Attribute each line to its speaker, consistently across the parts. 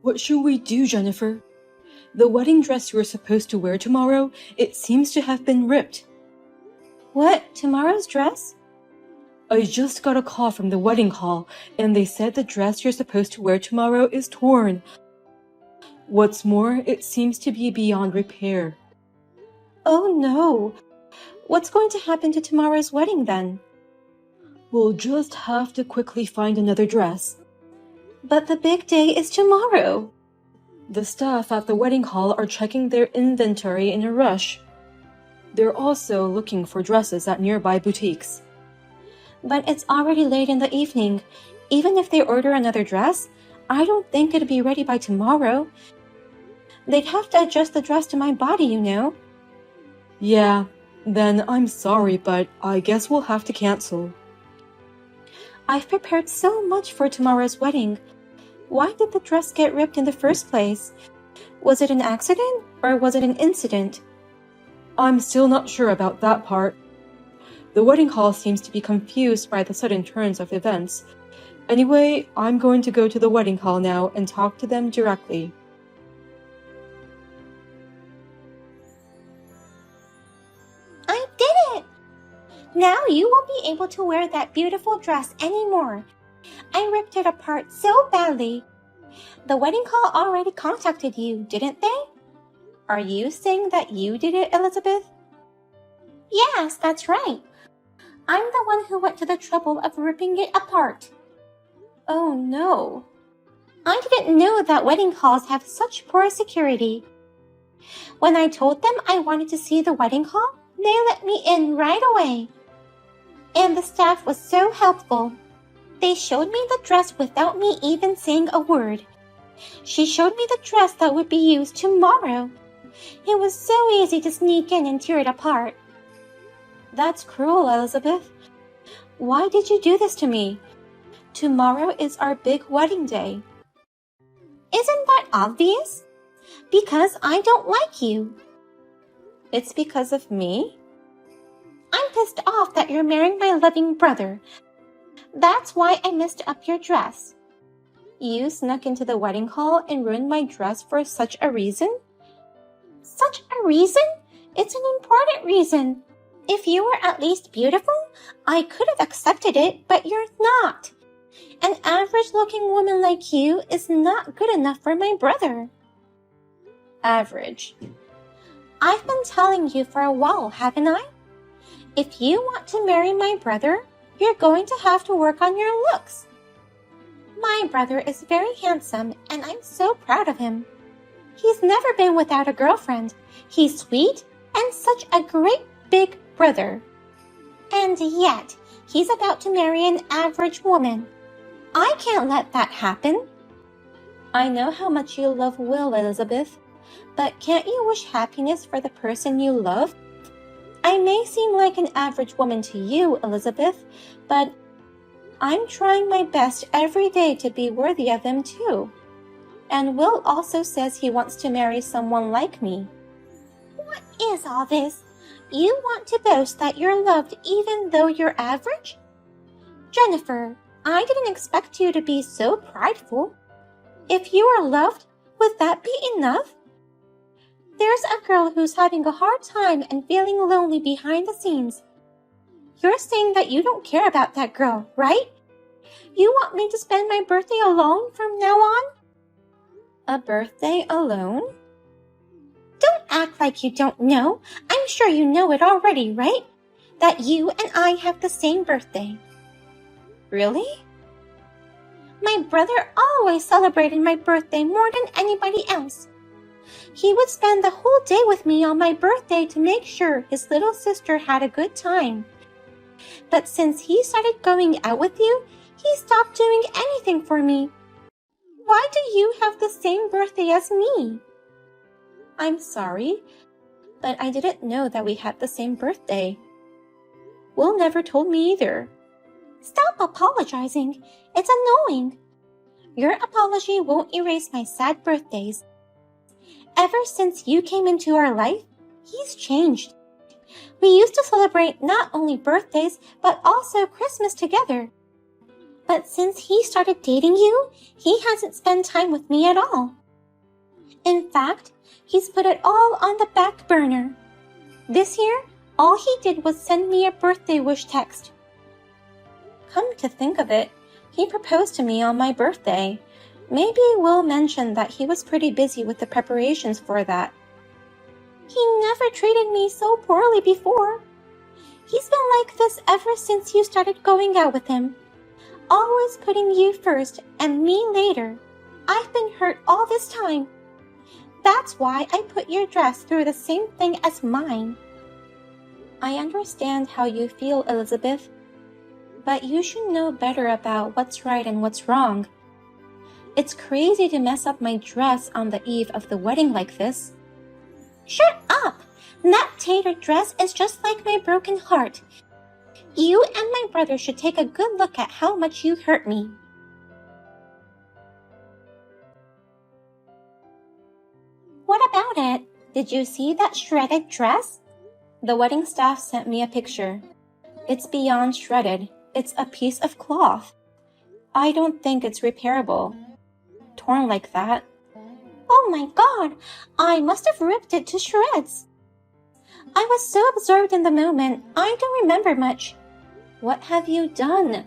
Speaker 1: What should we do, Jennifer? The wedding dress you were supposed to wear tomorrow, it seems to have been ripped.
Speaker 2: What? Tomorrow's dress?
Speaker 1: I just got a call from the wedding hall, and they said the dress you're supposed to wear tomorrow is torn. What's more, it seems to be beyond repair.
Speaker 2: Oh no! What's going to happen to tomorrow's wedding then?
Speaker 1: We'll just have to quickly find another dress.
Speaker 2: But the big day is tomorrow.
Speaker 1: The staff at the wedding hall are checking their inventory in a rush. They're also looking for dresses at nearby boutiques.
Speaker 2: But it's already late in the evening. Even if they order another dress, I don't think it'll be ready by tomorrow. They'd have to adjust the dress to my body, you know.
Speaker 1: Yeah, then I'm sorry, but I guess we'll have to cancel.
Speaker 2: I've prepared so much for tomorrow's wedding. Why did the dress get ripped in the first place? Was it an accident or was it an incident?
Speaker 1: I'm still not sure about that part. The wedding hall seems to be confused by the sudden turns of events. Anyway, I'm going to go to the wedding hall now and talk to them directly.
Speaker 2: I did it! Now you won't be able to wear that beautiful dress anymore. I ripped it apart so badly. The wedding hall already contacted you, didn't they? Are you saying that you did it, Elizabeth? Yes, that's right. I'm the one who went to the trouble of ripping it apart. Oh no. I didn't know that wedding halls have such poor security. When I told them I wanted to see the wedding hall, they let me in right away. And the staff was so helpful. They showed me the dress without me even saying a word. She showed me the dress that would be used tomorrow. It was so easy to sneak in and tear it apart.
Speaker 1: That's cruel, Elizabeth. Why did you do this to me? Tomorrow is our big wedding day.
Speaker 2: Isn't that obvious? Because I don't like you.
Speaker 1: It's because of me?
Speaker 2: I'm pissed off that you're marrying my loving brother. That's why I messed up your dress.
Speaker 1: You snuck into the wedding hall and ruined my dress for such a reason?
Speaker 2: Such a reason? It's an important reason. If you were at least beautiful, I could have accepted it, but you're not. An average-looking woman like you is not good enough for my brother.
Speaker 1: Average.
Speaker 2: I've been telling you for a while, haven't I? If you want to marry my brother, you're going to have to work on your looks. My brother is very handsome, and I'm so proud of him. He's never been without a girlfriend. He's sweet and such a great big brother. And yet, he's about to marry an average woman. I can't let that happen.
Speaker 1: I know how much you love Will, Elizabeth, but can't you wish happiness for the person you love? I may seem like an average woman to you, Elizabeth, but I'm trying my best every day to be worthy of them too. And Will also says he wants to marry someone like me.
Speaker 2: What is all this? You want to boast that you're loved even though you're average? Jennifer, I didn't expect you to be so prideful. If you are loved, would that be enough? There's a girl who's having a hard time and feeling lonely behind the scenes. You're saying that you don't care about that girl, right? You want me to spend my birthday alone from now on?
Speaker 1: A birthday alone?
Speaker 2: Don't act like you don't know. I'm sure you know it already, right? That you and I have the same birthday.
Speaker 1: Really?
Speaker 2: My brother always celebrated my birthday more than anybody else. He would spend the whole day with me on my birthday to make sure his little sister had a good time. But since he started going out with you, he stopped doing anything for me. Why do you have the same birthday as me?
Speaker 1: I'm sorry, but I didn't know that we had the same birthday. Will never told me either.
Speaker 2: Stop apologizing. It's annoying. Your apology won't erase my sad birthdays. Ever since you came into our life, he's changed. We used to celebrate not only birthdays, but also Christmas together. But since he started dating you, he hasn't spent time with me at all. In fact, he's put it all on the back burner. This year, all he did was send me a birthday wish text.
Speaker 1: Come to think of it, he proposed to me on my birthday. Maybe Will mentioned that he was pretty busy with the preparations for that.
Speaker 2: He never treated me so poorly before. He's been like this ever since you started going out with him. Always putting you first and me later. I've been hurt all this time. That's why I put your dress through the same thing as mine.
Speaker 1: I understand how you feel, Elizabeth, but you should know better about what's right and what's wrong. It's crazy to mess up my dress on the eve of the wedding like this.
Speaker 2: Shut up! That tater dress is just like my broken heart. You and my brother should take a good look at how much you hurt me. What about it? Did you see that shredded dress?
Speaker 1: The wedding staff sent me a picture. It's beyond shredded. It's a piece of cloth. I don't think it's repairable. Torn like that.
Speaker 2: Oh my God! I must have ripped it to shreds. I was so absorbed in the moment, I don't remember much.
Speaker 1: What have you done?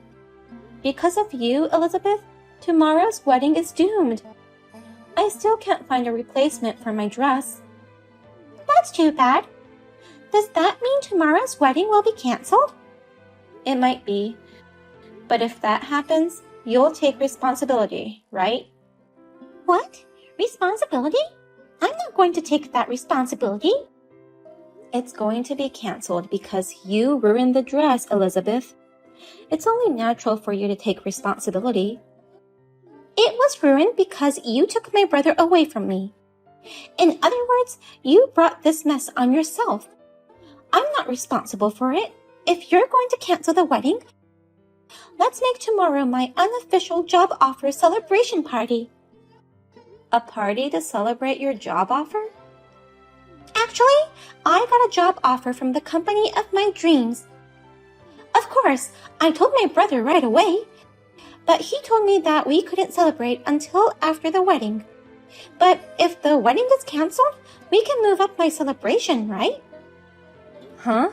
Speaker 1: Because of you, Elizabeth, tomorrow's wedding is doomed. I still can't find a replacement for my dress.
Speaker 2: That's too bad. Does that mean tomorrow's wedding will be canceled?
Speaker 1: It might be. But if that happens, you'll take responsibility, right?
Speaker 2: What? Responsibility? I'm not going to take that responsibility.
Speaker 1: It's going to be canceled because you ruined the dress, Elizabeth. It's only natural for you to take responsibility.
Speaker 2: It was ruined because you took my brother away from me. In other words, you brought this mess on yourself. I'm not responsible for it. If you're going to cancel the wedding, let's make tomorrow my unofficial job offer celebration party.
Speaker 1: A party to celebrate your job offer?
Speaker 2: Actually, I got a job offer from the company of my dreams. Of course, I told my brother right away, but he told me that we couldn't celebrate until after the wedding. But if the wedding is canceled, we can move up my celebration, right?
Speaker 1: Huh?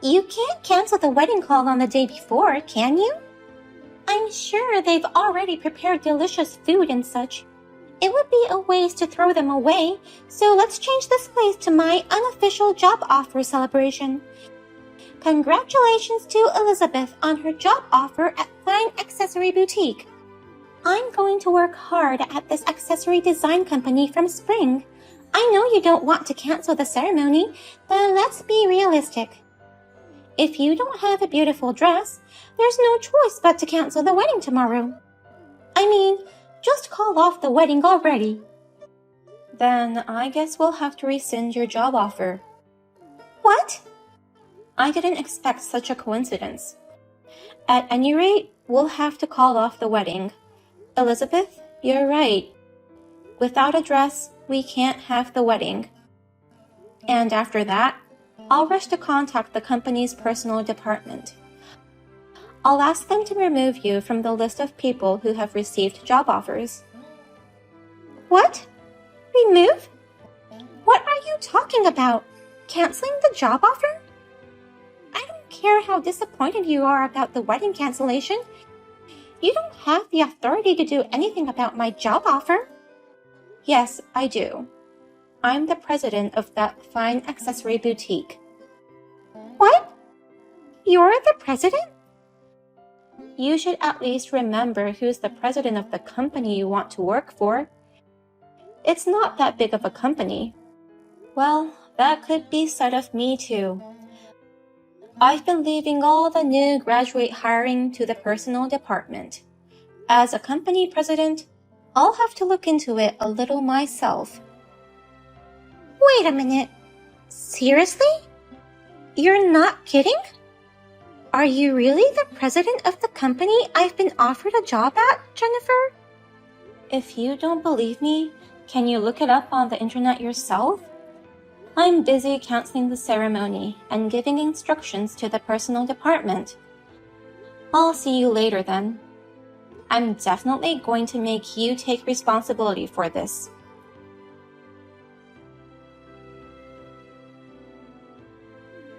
Speaker 2: You can't cancel the wedding call on the day before, can you? I'm sure they've already prepared delicious food and such. It would be a waste to throw them away, so let's change this place to my unofficial job offer celebration. Congratulations to Elizabeth on her job offer at Fine Accessory Boutique. I'm going to work hard at this accessory design company from spring. I know you don't want to cancel the ceremony, but let's be realistic. If you don't have a beautiful dress, there's no choice but to cancel the wedding tomorrow. I mean, just call off the wedding already.
Speaker 1: Then I guess we'll have to rescind your job offer.
Speaker 2: What?
Speaker 1: I didn't expect such a coincidence. At any rate, we'll have to call off the wedding. Elizabeth, you're right. Without a dress, we can't have the wedding. And after that, I'll rush to contact the company's personal department. I'll ask them to remove you from the list of people who have received job offers.
Speaker 2: What? Remove? What are you talking about? Canceling the job offer? I don't care how disappointed you are about the wedding cancellation. You don't have the authority to do anything about my job offer.
Speaker 1: Yes, I do. I'm the president of that Fine Accessory Boutique.
Speaker 2: What? You're the president?
Speaker 1: You should at least remember who's the president of the company you want to work for. It's not that big of a company. Well, that could be said of me too. I've been leaving all the new graduate hiring to the personal department. As a company president, I'll have to look into it a little myself.
Speaker 2: Wait a minute. Seriously? You're not kidding? Are you really the president of the company I've been offered a job at, Jennifer?
Speaker 1: If you don't believe me, can you look it up on the internet yourself? I'm busy canceling the ceremony and giving instructions to the personal department. I'll see you later then. I'm definitely going to make you take responsibility for this.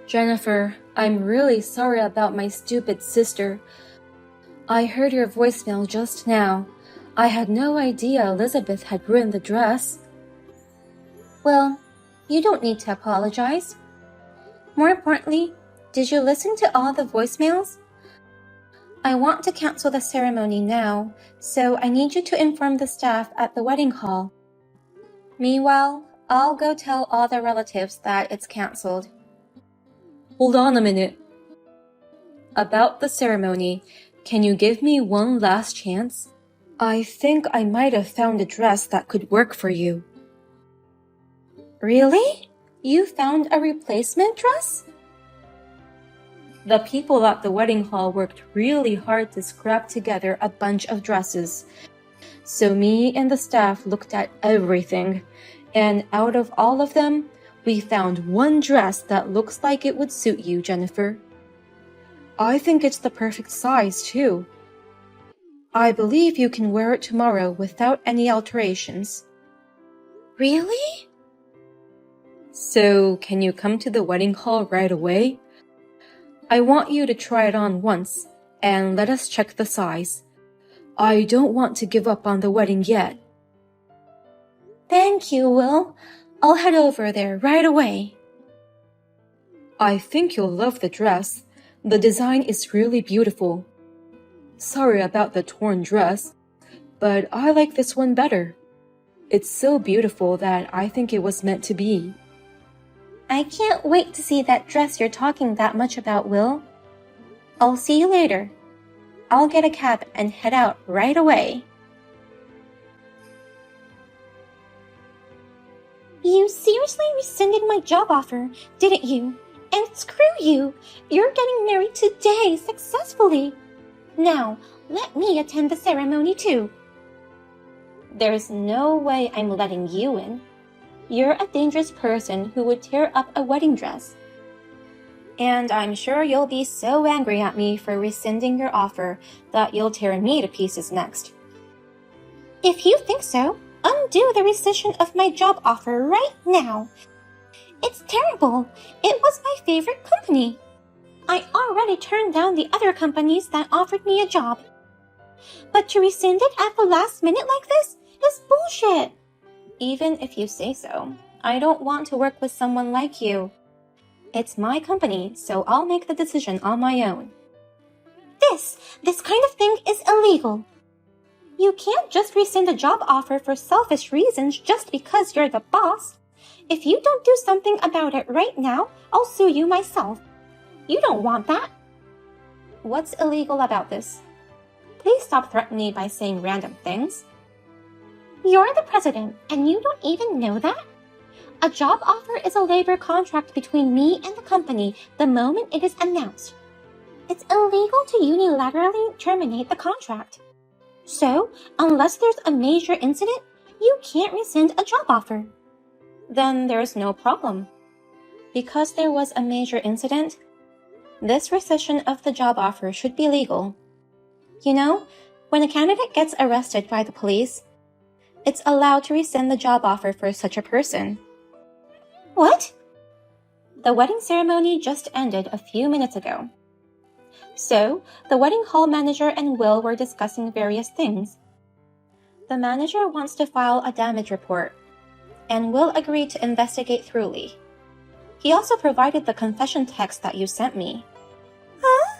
Speaker 1: Jennifer, I'm really sorry about my stupid sister. I heard your voicemail just now. I had no idea Elizabeth had ruined the dress. Well, you don't need to apologize. More importantly, did you listen to all the voicemails? I want to cancel the ceremony now, so I need you to inform the staff at the wedding hall. Meanwhile, I'll go tell all the relatives that it's canceled. Hold on a minute. About the ceremony, can you give me one last chance? I think I might have found a dress that could work for you. Really? You found a replacement dress? The people at the wedding hall worked really hard to scrap together a bunch of dresses. So me and the staff looked at everything, and out of all of them, we found one dress that looks like it would suit you, Jennifer. I think it's the perfect size, too. I believe you can wear it tomorrow without any alterations. Really? So, can you come to the wedding hall right away? I want you to try it on once, and let us check the size. I don't want to give up on the wedding yet. Thank you, Will. I'll head over there right away. I think you'll love the dress. The design is really beautiful. Sorry about the torn dress, but I like this one better. It's so beautiful that I think it was meant to be. I can't wait to see that dress you're talking that much about, Will. I'll see you later. I'll get a cab and head out right away.
Speaker 2: You seriously rescinded my job offer, didn't you? And screw you! You're getting married today, successfully! Now, let me attend the ceremony too.
Speaker 1: There's no way I'm letting you in. You're a dangerous person who would tear up a wedding dress. And I'm sure you'll be so angry at me for rescinding your offer that you'll tear me to pieces next.
Speaker 2: If you think so, undo the rescission of my job offer right now. It's terrible. It was my favorite company. I already turned down the other companies that offered me a job. But to rescind it at the last minute like this is bullshit.
Speaker 1: Even if you say so, I don't want to work with someone like you. It's my company, so I'll make the decision on my own.
Speaker 2: This kind of thing is illegal. You can't just rescind a job offer for selfish reasons just because you're the boss. If you don't do something about it right now, I'll sue you myself. You don't want that.
Speaker 1: What's illegal about this? Please stop threatening me by saying random things.
Speaker 2: You're the president, and you don't even know that? A job offer is a labor contract between me and the company the moment it is announced. It's illegal to unilaterally terminate the contract. So, unless there's a major incident, you can't rescind a job offer.
Speaker 1: Then there's no problem. Because there was a major incident, this rescission of the job offer should be legal. You know, when a candidate gets arrested by the police, it's allowed to rescind the job offer for such a person.
Speaker 2: What?
Speaker 1: The wedding ceremony just ended a few minutes ago. So, the wedding hall manager and Will were discussing various things. The manager wants to file a damage report, and Will agreed to investigate thoroughly. He also provided the confession text that you sent me.
Speaker 2: Huh?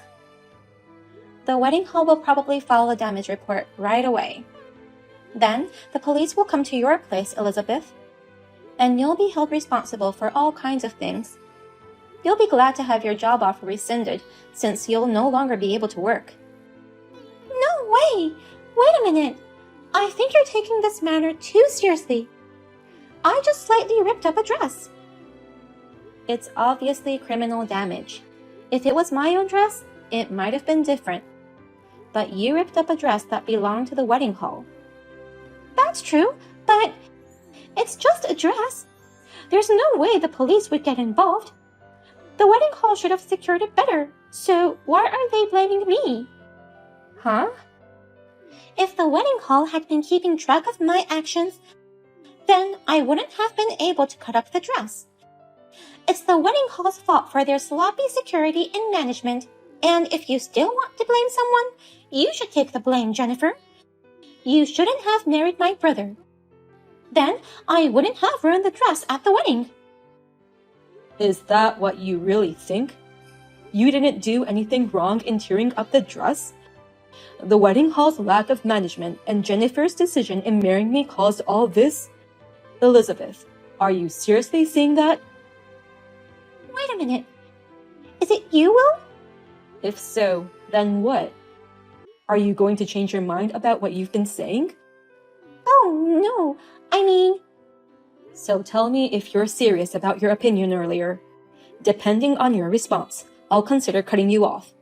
Speaker 1: The wedding hall will probably file a damage report right away. Then, the police will come to your place, Elizabeth, and you'll be held responsible for all kinds of things. You'll be glad to have your job offer rescinded, since you'll no longer be able to work.
Speaker 2: No way! Wait a minute! I think you're taking this matter too seriously. I just slightly ripped up a dress.
Speaker 1: It's obviously criminal damage. If it was my own dress, it might have been different. But you ripped up a dress that belonged to the wedding hall.
Speaker 2: That's true, but it's just a dress. There's no way the police would get involved. The wedding hall should have secured it better, so why are they blaming me?
Speaker 1: Huh?
Speaker 2: If the wedding hall had been keeping track of my actions, then I wouldn't have been able to cut up the dress. It's the wedding hall's fault for their sloppy security and management, and if you still want to blame someone, you should take the blame, Jennifer. You shouldn't have married my brother. Then I wouldn't have ruined the dress at the wedding.
Speaker 3: Is that what you really think? You didn't do anything wrong in tearing up the dress? The wedding hall's lack of management and Jennifer's decision in marrying me caused all this? Elizabeth, are you seriously saying that?
Speaker 2: Wait a minute. Is it you, Will?
Speaker 3: If so, then what? Are you going to change your mind about what you've been saying?
Speaker 2: Oh, no. I mean...
Speaker 3: So tell me if you're serious about your opinion earlier. Depending on your response, I'll consider cutting you off.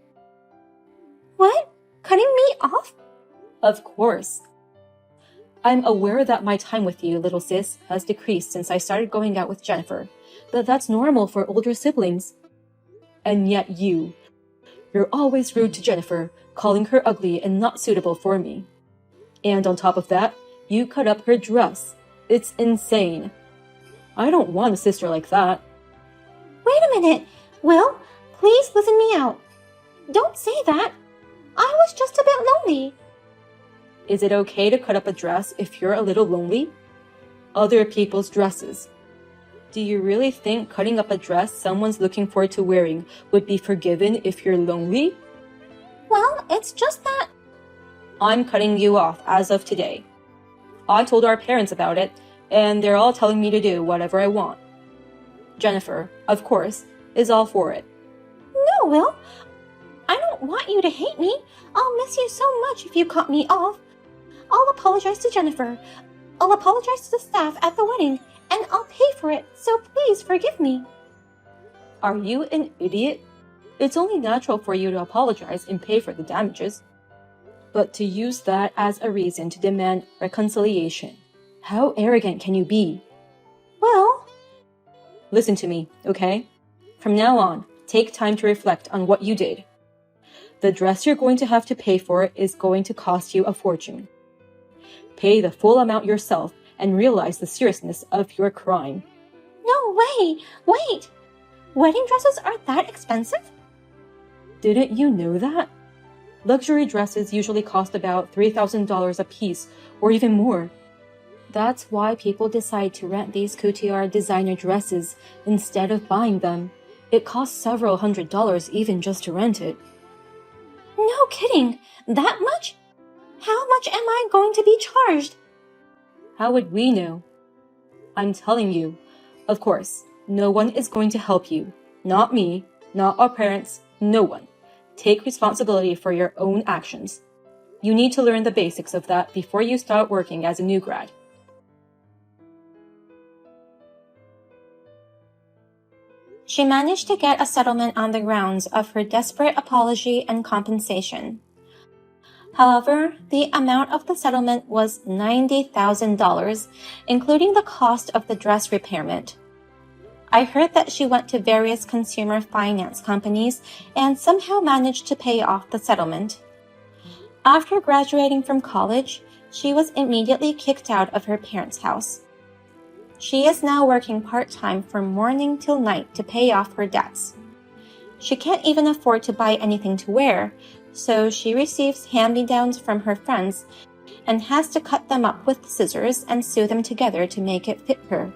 Speaker 2: What? Cutting me off?
Speaker 3: Of course. I'm aware that my time with you, little sis, has decreased since I started going out with Jennifer, but that's normal for older siblings. And yet you're always rude to Jennifer, calling her ugly and not suitable for me. And on top of that, you cut up her dress. It's insane. I don't want a sister like that.
Speaker 2: Wait a minute. Will, please listen me out. Don't say that. I was just a bit lonely.
Speaker 3: Is it okay to cut up a dress if you're a little lonely? Other people's dresses. Do you really think cutting up a dress someone's looking forward to wearing would be forgiven if you're lonely?
Speaker 2: Well, it's just that...
Speaker 3: I'm cutting you off as of today. I told our parents about it, and they're all telling me to do whatever I want. Jennifer, of course, is all for it.
Speaker 2: No, Will. I don't want you to hate me. I'll miss you so much if you cut me off. I'll apologize to Jennifer. I'll apologize to the staff at the wedding, and I'll pay for it, so please forgive me.
Speaker 3: Are you an idiot? It's only natural for you to apologize and pay for the damages. But to use that as a reason to demand reconciliation, how arrogant can you be?
Speaker 2: Well...
Speaker 3: Listen to me, okay? From now on, take time to reflect on what you did. The dress you're going to have to pay for is going to cost you a fortune. Pay the full amount yourself and realize the seriousness of your crime.
Speaker 2: No way! Wait! Wedding dresses are that expensive?
Speaker 3: Didn't you know that? Luxury dresses usually cost about $3,000 a piece, or even more. That's why people decide to rent these couture designer dresses instead of buying them. It costs several $100s even just to rent it.
Speaker 2: No kidding! That much? How much am I going to be charged?
Speaker 3: How would we know? I'm telling you. Of course, no one is going to help you. Not me, not our parents, no one. Take responsibility for your own actions. You need to learn the basics of that before you start working as a new grad.
Speaker 1: She managed to get a settlement on the grounds of her desperate apology and compensation. However, the amount of the settlement was $90,000, including the cost of the dress repairment. I heard that she went to various consumer finance companies and somehow managed to pay off the settlement. After graduating from college, she was immediately kicked out of her parents' house. She is now working part-time from morning till night to pay off her debts. She can't even afford to buy anything to wear, so she receives hand-me-downs from her friends and has to cut them up with scissors and sew them together to make it fit her.